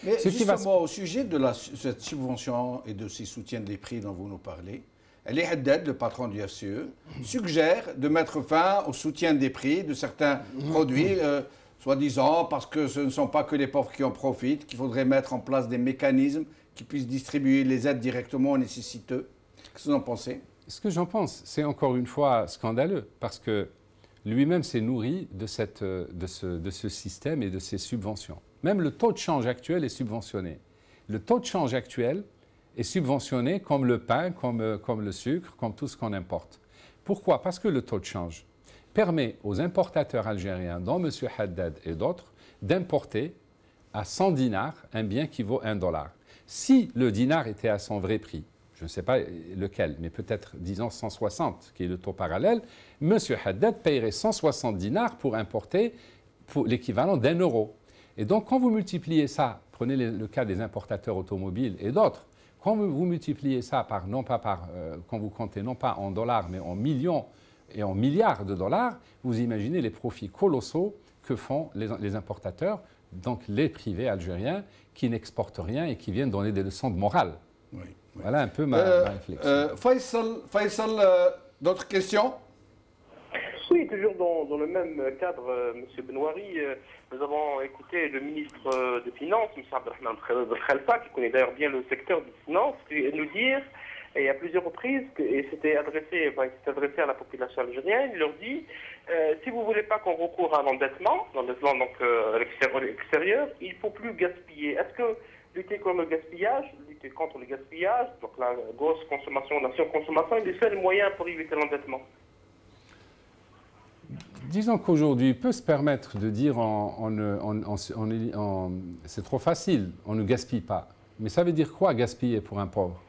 [SPEAKER 1] Mais justement, au sujet de cette subvention et de ces soutiens des prix dont vous nous parlez, Ali Haddad, le patron du FCE, suggère de mettre fin au soutien des prix de certains produits, soi-disant parce que ce ne sont pas que les pauvres qui en profitent, qu'il faudrait mettre en place des mécanismes qui puissent distribuer les aides directement aux nécessiteux. Qu'est-ce que vous en pensez?
[SPEAKER 3] Ce que j'en pense, c'est encore une fois scandaleux, parce que lui-même s'est nourri de ce système et de ces subventions. Même le taux de change actuel est subventionné. Le taux de change actuel est subventionné comme le pain, comme le sucre, comme tout ce qu'on importe. Pourquoi? Parce que le taux de change permet aux importateurs algériens, dont M. Haddad et d'autres, d'importer à 100 dinars un bien qui vaut 1 dollar. Si le dinar était à son vrai prix, je ne sais pas lequel, mais peut-être, disons, 160, qui est le taux parallèle, M. Haddad paierait 160 dinars pour importer l'équivalent d'1 euro. Et donc, quand vous multipliez ça, prenez le cas des importateurs automobiles et d'autres, quand vous multipliez ça par, quand vous comptez non pas en dollars, mais en millions et en milliards de dollars, vous imaginez les profits colossaux que font les importateurs, donc les privés algériens, qui n'exportent rien et qui viennent donner des leçons de morale. Oui. Voilà un peu ma réflexion.
[SPEAKER 1] Faisal, d'autres questions?
[SPEAKER 4] Oui, toujours dans le même cadre, M. Benouari, nous avons écouté le ministre des Finances, M. Abdelrahman Khalfa, qui connaît d'ailleurs bien le secteur des finances, nous dire, et à plusieurs reprises, et s'était adressé à la population algérienne, il leur dit Si vous ne voulez pas qu'on recourt à l'endettement donc à l'extérieur, il ne faut plus gaspiller. Est-ce que lutter contre le gaspillage, donc la grosse consommation, la surconsommation, est le seul moyen pour éviter l'endettement?
[SPEAKER 3] Disons qu'aujourd'hui, il peut se permettre de dire c'est trop facile, on ne gaspille pas. Mais ça veut dire quoi, gaspiller pour un pauvre?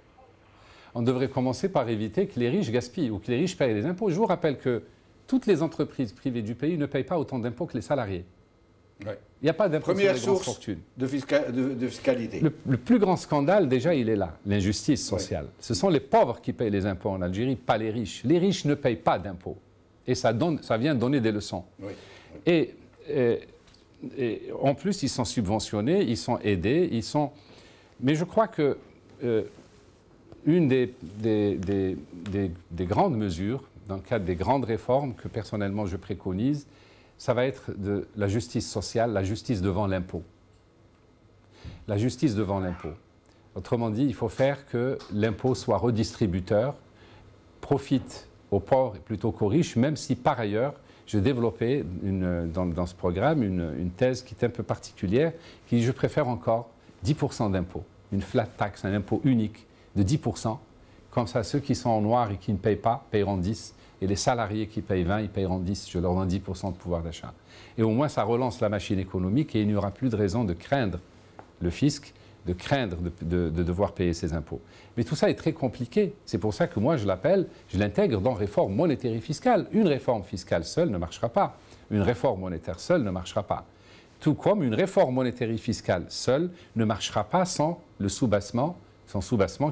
[SPEAKER 3] On devrait commencer par éviter que les riches gaspillent ou que les riches payent les impôts. Je vous rappelle que toutes les entreprises privées du pays ne payent pas autant d'impôts que les salariés.
[SPEAKER 1] Ouais.
[SPEAKER 3] Il n'y a pas d'impôt sur les
[SPEAKER 1] Première
[SPEAKER 3] grosses
[SPEAKER 1] source
[SPEAKER 3] fortunes.
[SPEAKER 1] de fiscalité.
[SPEAKER 3] Le plus grand scandale, déjà, il est là, l'injustice sociale. Ouais. Ce sont les pauvres qui payent les impôts en Algérie, pas les riches. Les riches ne payent pas d'impôts. Et ça vient donner des leçons. Oui. Et en plus, ils sont subventionnés, ils sont aidés, Mais je crois que une des grandes mesures, dans le cadre des grandes réformes que personnellement je préconise, ça va être de la justice sociale, la justice devant l'impôt. La justice devant l'impôt. Autrement dit, il faut faire que l'impôt soit redistributeur, profite aux pauvres plutôt qu'aux riches, même si par ailleurs, j'ai développé dans ce programme une thèse qui est un peu particulière, qui je préfère encore 10% d'impôt, une flat tax, un impôt unique de 10%. Comme ça, ceux qui sont en noir et qui ne payent pas paieront 10, et les salariés qui payent 20, ils paieront 10. Je leur donne 10% de pouvoir d'achat. Et au moins, ça relance la machine économique et il n'y aura plus de raison de craindre le fisc, de craindre de devoir payer ses impôts. Mais tout ça est très compliqué. C'est pour ça que moi, je l'intègre dans réforme monétaire et fiscale. Une réforme fiscale seule ne marchera pas. Une réforme monétaire seule ne marchera pas. Tout comme une réforme monétaire et fiscale seule ne marchera pas sans le sous-bassement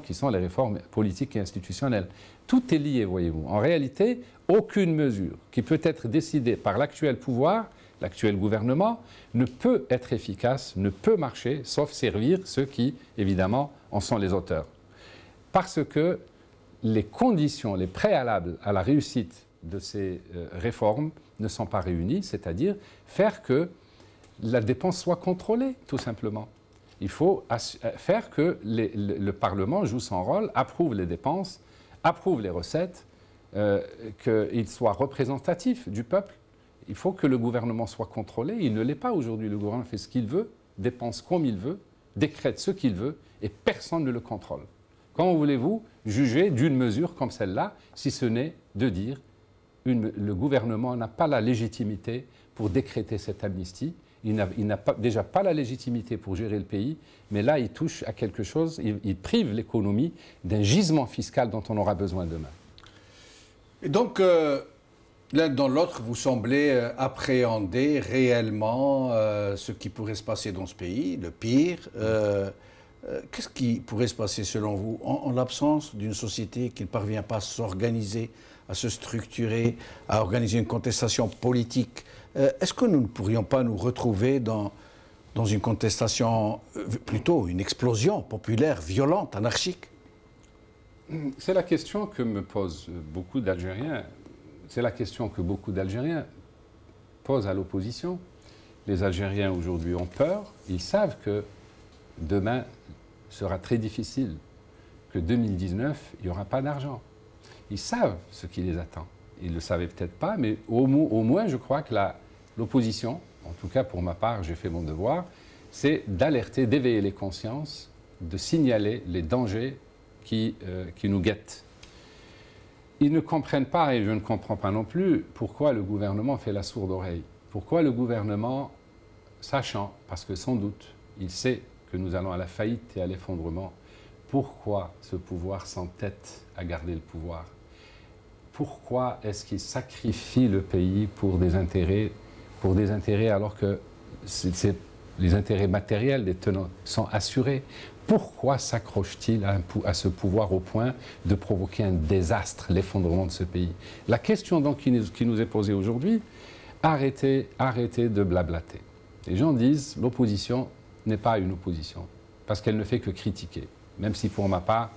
[SPEAKER 3] qui sont les réformes politiques et institutionnelles. Tout est lié, voyez-vous. En réalité, aucune mesure qui peut être décidée par l'actuel pouvoir, l'actuel gouvernement, ne peut être efficace, ne peut marcher, sauf servir ceux qui, évidemment, en sont les auteurs. Parce que les conditions, les préalables à la réussite de ces réformes ne sont pas réunies, c'est-à-dire faire que la dépense soit contrôlée, tout simplement. Il faut faire que le Parlement joue son rôle, approuve les dépenses, approuve les recettes, qu'il soit représentatif du peuple. Il faut que le gouvernement soit contrôlé. Il ne l'est pas aujourd'hui. Le gouvernement fait ce qu'il veut, dépense comme il veut, décrète ce qu'il veut, et personne ne le contrôle. Comment voulez-vous juger d'une mesure comme celle-là, si ce n'est de dire le gouvernement n'a pas la légitimité pour décréter cette amnistie? Il n'a déjà pas la légitimité pour gérer le pays, mais là, il touche à quelque chose, il prive l'économie d'un gisement fiscal dont on aura besoin demain.
[SPEAKER 1] Et donc, l'un dans l'autre, vous semblez appréhender réellement ce qui pourrait se passer dans ce pays, le pire. Qu'est-ce qui pourrait se passer selon vous en l'absence d'une société qui ne parvient pas à s'organiser, à se structurer, à organiser une contestation politique? Est-ce que nous ne pourrions pas nous retrouver dans une contestation, plutôt une explosion populaire, violente, anarchique?
[SPEAKER 3] C'est la question que me posent beaucoup d'Algériens. C'est la question que beaucoup d'Algériens posent à l'opposition. Les Algériens aujourd'hui ont peur. Ils savent que demain sera très difficile, que 2019, il n'y aura pas d'argent. Ils savent ce qui les attend. Ils ne le savaient peut-être pas, mais au moins, je crois que l'opposition, en tout cas pour ma part, j'ai fait mon devoir, c'est d'alerter, d'éveiller les consciences, de signaler les dangers qui nous guettent. Ils ne comprennent pas, et je ne comprends pas non plus, pourquoi le gouvernement fait la sourde oreille. Pourquoi le gouvernement, sachant, parce que sans doute, il sait que nous allons à la faillite et à l'effondrement, pourquoi ce pouvoir s'entête à garder le pouvoir? Pourquoi est-ce qu'il sacrifie le pays pour des intérêts alors que les intérêts matériels des tenants sont assurés? Pourquoi s'accroche-t-il à ce pouvoir au point de provoquer un désastre, l'effondrement de ce pays? La question donc qui nous est posée aujourd'hui, arrêtez de blablater. Les gens disent l'opposition n'est pas une opposition, parce qu'elle ne fait que critiquer. Même si pour ma part,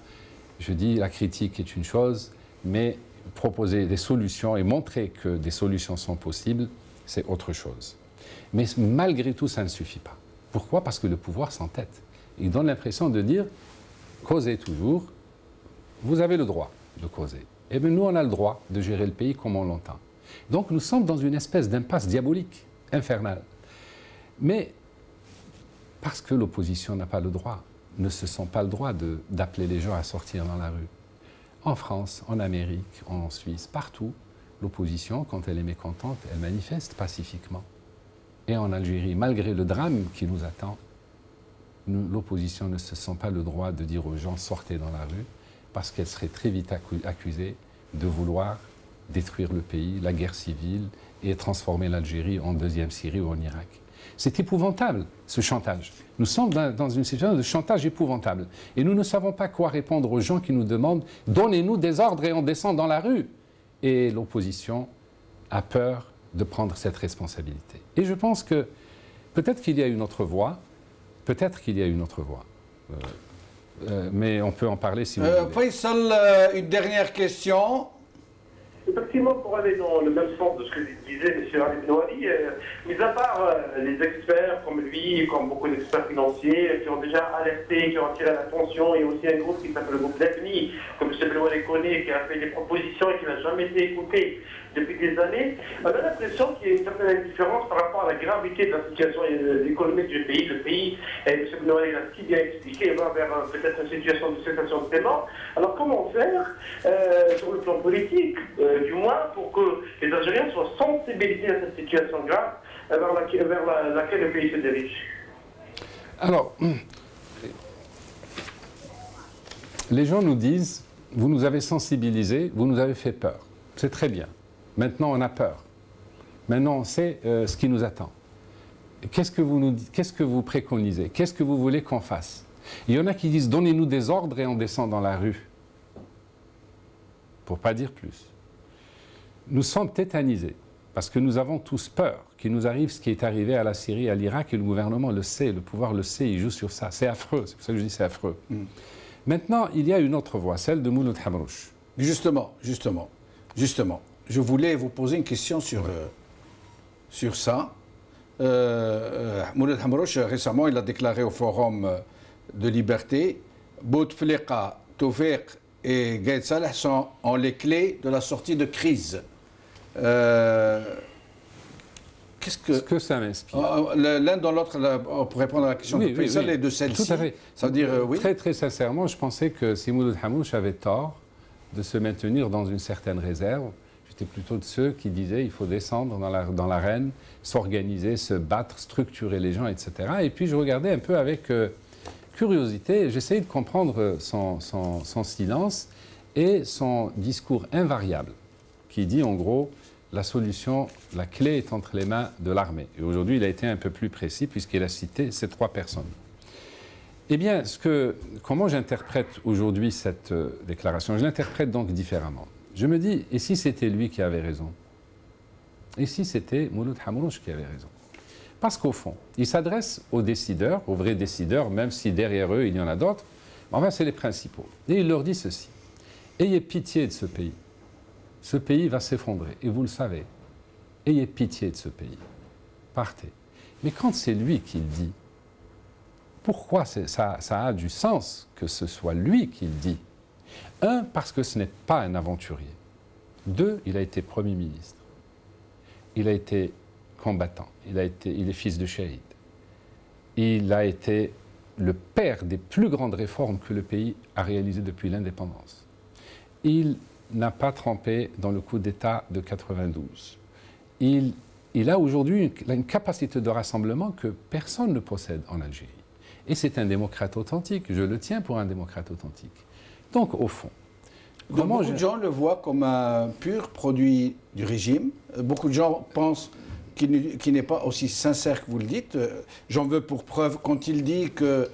[SPEAKER 3] je dis la critique est une chose, mais proposer des solutions et montrer que des solutions sont possibles, c'est autre chose. Mais malgré tout, ça ne suffit pas. Pourquoi? Parce que le pouvoir s'entête. Il donne l'impression de dire, causez toujours, vous avez le droit de causer. Et bien nous, on a le droit de gérer le pays comme on l'entend. Donc nous sommes dans une espèce d'impasse diabolique, infernale. Mais parce que l'opposition n'a pas le droit, ne se sent pas le droit d'appeler les gens à sortir dans la rue. En France, en Amérique, en Suisse, partout, l'opposition, quand elle est mécontente, elle manifeste pacifiquement. Et en Algérie, malgré le drame qui nous attend, l'opposition ne se sent pas le droit de dire aux gens « sortez dans la rue » parce qu'elle serait très vite accusée de vouloir détruire le pays, la guerre civile et transformer l'Algérie en deuxième Syrie ou en Irak. C'est épouvantable, ce chantage. Nous sommes dans une situation de chantage épouvantable. Et nous ne savons pas quoi répondre aux gens qui nous demandent « donnez-nous des ordres et on descend dans la rue ». Et l'opposition a peur de prendre cette responsabilité. Et je pense que peut-être qu'il y a une autre voie, peut-être qu'il y a une autre voie. Mais on peut en parler si vous voulez.
[SPEAKER 1] Faisal, une dernière question.
[SPEAKER 4] Effectivement, pour aller dans le même sens de ce que disait M. Ali Benoali, mis à part les experts comme lui, comme beaucoup d'experts financiers, qui ont déjà alerté, qui ont attiré l'attention, et aussi un groupe qui s'appelle le groupe d'EFNI, comme M. Benoali connaît, qui a fait des propositions et qui n'a jamais été écouté depuis des années, on a l'impression qu'il y a une certaine indifférence par rapport à la gravité de la situation économique du pays. Le pays, et M. Benoali l'a si bien expliqué, va vers peut-être une situation de cessation de paiement. Alors comment faire, sur le plan politique, du moins, pour que les Algériens soient sensibilisés à cette situation grave vers laquelle le pays se dirige?
[SPEAKER 3] Alors, les gens nous disent, vous nous avez sensibilisés, vous nous avez fait peur. C'est très bien. Maintenant, on a peur. Maintenant, on sait ce qui nous attend. Qu'est-ce que vous préconisez? Qu'est-ce que vous voulez qu'on fasse? Il y en a qui disent, donnez-nous des ordres et on descend dans la rue. Pour ne pas dire plus. Nous sommes tétanisés, parce que nous avons tous peur qu'il nous arrive ce qui est arrivé à la Syrie, à l'Irak, et le gouvernement le sait, le pouvoir le sait, il joue sur ça. C'est affreux, c'est pour ça que je dis c'est affreux. Maintenant, il y a une autre voie, celle de Mouloud Hamrouche.
[SPEAKER 1] Justement, je voulais vous poser une question sur ça. Mouloud Hamrouche, récemment, il a déclaré au Forum de Liberté, Bouteflika, Toufiq et Gaïd Salah ont les clés de la sortie de crise. Qu'est-ce
[SPEAKER 3] que ça m'inspire?
[SPEAKER 1] L'un dans l'autre, pour répondre à la question de Faisal et de celle-ci.
[SPEAKER 3] Tout à fait.
[SPEAKER 1] Ça veut dire oui.
[SPEAKER 3] Très, très sincèrement, je pensais que si Mouloud Hamrouche avait tort de se maintenir dans une certaine réserve. J'étais plutôt de ceux qui disaient qu'il faut descendre dans l'arène, s'organiser, se battre, structurer les gens, etc. Et puis je regardais un peu avec curiosité, j'essayais de comprendre son silence et son discours invariable, qui dit en gros, la solution, la clé est entre les mains de l'armée. Et aujourd'hui, il a été un peu plus précis puisqu'il a cité ces trois personnes. Eh bien, comment j'interprète aujourd'hui cette déclaration? Je l'interprète donc différemment. Je me dis, et si c'était lui qui avait raison? Et si c'était Mouloud Hamrouche qui avait raison? Parce qu'au fond, il s'adresse aux décideurs, aux vrais décideurs, même si derrière eux, il y en a d'autres. Enfin, c'est les principaux. Et il leur dit ceci. Ayez pitié de ce pays. Ce pays va s'effondrer, et vous le savez. Ayez pitié de ce pays. Partez. Mais quand c'est lui qui le dit, pourquoi ça a du sens que ce soit lui qui le dit? Un, parce que ce n'est pas un aventurier. Deux, il a été Premier ministre. Il a été combattant. Il est fils de shahid. Il a été le père des plus grandes réformes que le pays a réalisées depuis l'indépendance. Il n'a pas trempé dans le coup d'État de 92. Il a aujourd'hui une capacité de rassemblement que personne ne possède en Algérie. Et c'est un démocrate authentique. Je le tiens pour un démocrate authentique. Donc, au fond,
[SPEAKER 1] beaucoup de gens le voient comme un pur produit du régime. Beaucoup de gens pensent qu'il n'est pas aussi sincère que vous le dites. J'en veux pour preuve quand il dit que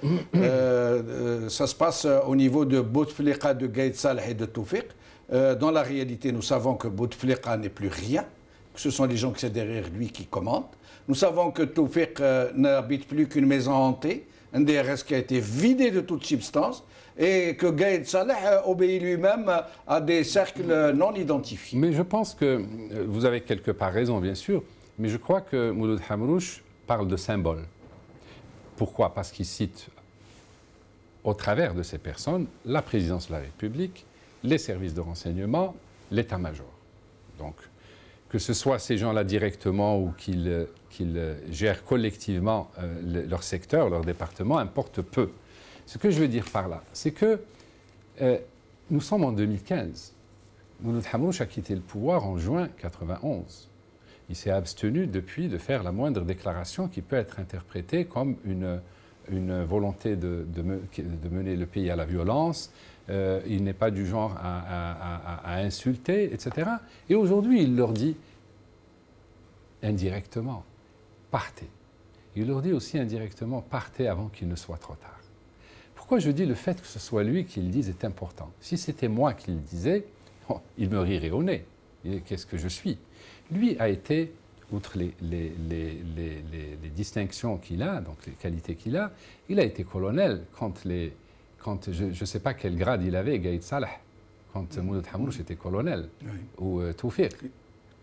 [SPEAKER 1] ça se passe au niveau de Bouteflika, de Gaïd Salah et de Toufiq. Dans la réalité, nous savons que Bouteflika n'est plus rien, que ce sont les gens qui sont derrière lui qui commandent. Nous savons que Toufiq n'habite plus qu'une maison hantée, un DRS qui a été vidé de toute substance, et que Gaïd Salah obéit lui-même à des cercles non identifiés.
[SPEAKER 3] Mais je pense que vous avez quelque part raison, bien sûr, mais je crois que Mouloud Hamrouche parle de symboles. Pourquoi? Parce qu'il cite, au travers de ces personnes, la présidence de la République, les services de renseignement, l'état-major. Donc, que ce soit ces gens-là directement ou qu'ils gèrent collectivement leur secteur, leur département, importe peu. Ce que je veux dire par là, c'est que nous sommes en 2015. Mouloud Hamrouche a quitté le pouvoir en juin 1991. Il s'est abstenu depuis de faire la moindre déclaration qui peut être interprétée comme une volonté de mener le pays à la violence. Il n'est pas du genre à insulter, etc. Et aujourd'hui, il leur dit indirectement, partez. Il leur dit aussi indirectement, partez avant qu'il ne soit trop tard. Pourquoi je dis le fait que ce soit lui qui le dise est important? Si c'était moi qui le disais, il me rirait au nez. Qu'est-ce que je suis? Lui a été, outre les distinctions qu'il a, donc les qualités qu'il a, il a été colonel quand je ne sais pas quel grade il avait, Gaïd Salah, quand Mouloud Hamrouche était colonel, ou Toufiq.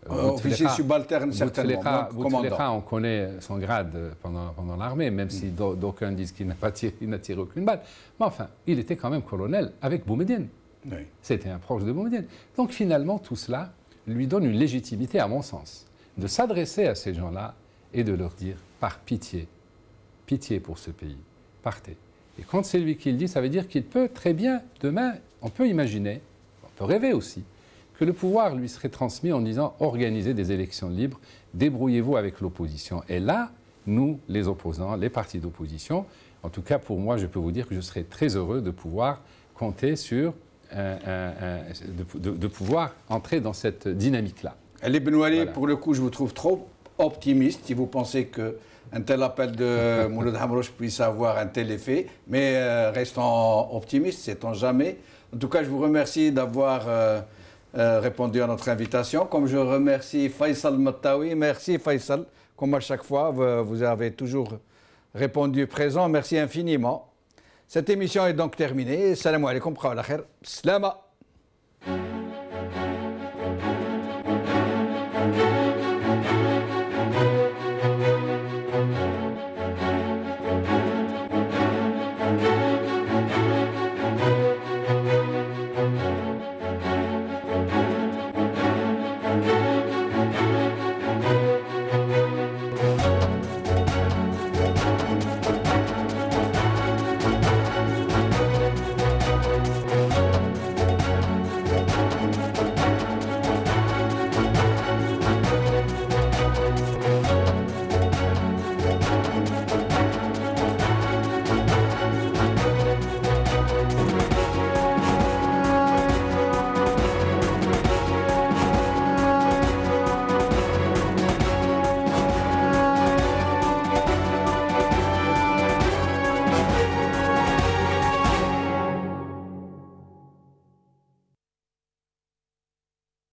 [SPEAKER 1] Officier subalterne, certainement.
[SPEAKER 3] Bouteflika, on connaît son grade pendant l'armée, même si d'aucuns disent qu'il n'a tiré aucune balle. Mais enfin, il était quand même colonel avec Boumedienne. Oui. C'était un proche de Boumedienne. Donc finalement, tout cela lui donne une légitimité, à mon sens, de s'adresser à ces gens-là et de leur dire, par pitié, pitié pour ce pays, partez. Et quand c'est lui qui le dit, ça veut dire qu'il peut très bien, demain, on peut imaginer, on peut rêver aussi, que le pouvoir lui serait transmis en disant « organisez des élections libres, débrouillez-vous avec l'opposition ». Et là, nous, les opposants, les partis d'opposition, en tout cas pour moi, je peux vous dire que je serais très heureux de pouvoir compter sur, de pouvoir entrer dans cette dynamique-là.
[SPEAKER 1] Ali Benouali, voilà. Pour le coup, je vous trouve trop optimiste si vous pensez qu'un tel appel de Mouloud Hamrouche puisse avoir un tel effet, mais restons optimistes, sait-on jamais. En tout cas, je vous remercie d'avoir répondu à notre invitation. Comme je remercie Faisal Mattaoui. Merci Faisal. Comme à chaque fois, vous avez toujours répondu présent. Merci infiniment. Cette émission est donc terminée. Salam alaikum. Slama.